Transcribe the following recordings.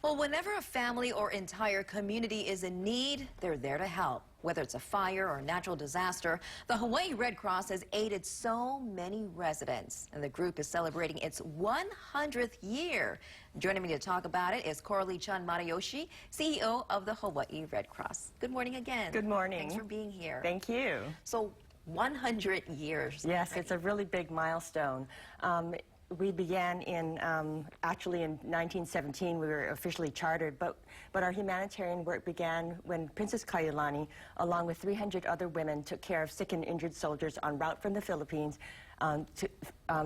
Well, whenever a family or entire community is in need, they're there to help. Whether it's a fire or natural disaster, the Hawaii Red Cross has aided so many residents, and the group is celebrating its 100th year. Joining me to talk about it is Coralie Chun Matayoshi, CEO of the Hawaii Red Cross. Good morning again. Good morning. Thanks for being here. Thank you. So, 100 years. Yes, right? it's a really big milestone. We began actually in 1917, we were officially chartered, but our humanitarian work began when Princess Kaiulani, along with 300 other women, took care of sick and injured soldiers en route from the Philippines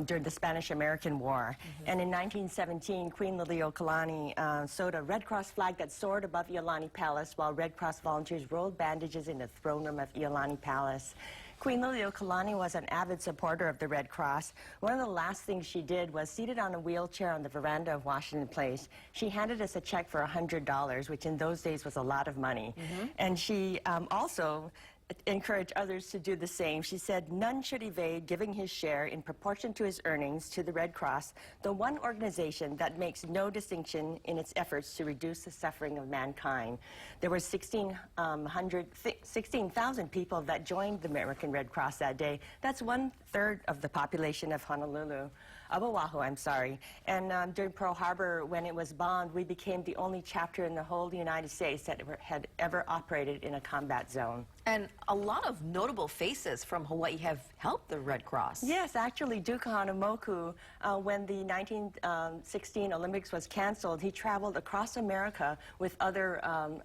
during the Spanish-American War. And in 1917, Queen Liliuokalani sewed a Red Cross flag that soared above Iolani Palace while Red Cross volunteers rolled bandages in the throne room of Iolani Palace. Queen Liliuokalani was an avid supporter of the Red Cross. One of the last things she did was, seated on a wheelchair on the veranda of Washington Place, she handed us a check for $100, which in those days was a lot of money. And she also encourage others to do the same. She said, "None should evade giving his share in proportion to his earnings to the Red Cross, the one organization that makes no distinction in its efforts to reduce the suffering of mankind." There were 16,000 people that joined the American Red Cross that day. That's 1/3 of the population of Oahu, I'm sorry. And during Pearl Harbor, when it was bombed, we became the only chapter in the whole United States that had ever operated in a combat zone. And a lot of notable faces from Hawaii have helped the Red Cross. Yes, actually, Duke Kahanamoku, when the 1916 Olympics was canceled, he traveled across America with other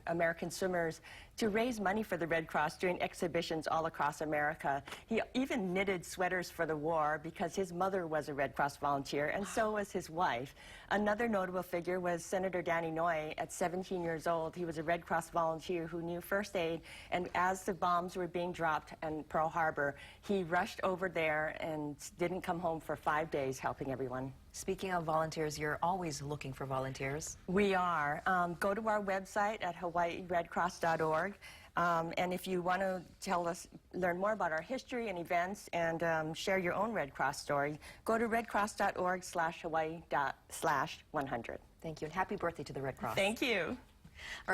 American swimmers to raise money for the Red Cross during exhibitions all across America. He even knitted sweaters for the war because his mother was a Red Cross volunteer, and so was his wife. Another notable figure was Senator Danny Noy. At 17 years old, he was a Red Cross volunteer who knew first aid, and as the bombs were being dropped in Pearl Harbor, he rushed over there and didn't come home for 5 days helping everyone. Speaking of volunteers, you're always looking for volunteers. We are. Go to our website at hawaiiredcross.org. And if you want to learn more about our history and events and share your own Red Cross story, go to redcross.org/hawaii/100. Thank you, and happy birthday to the Red Cross. Thank you.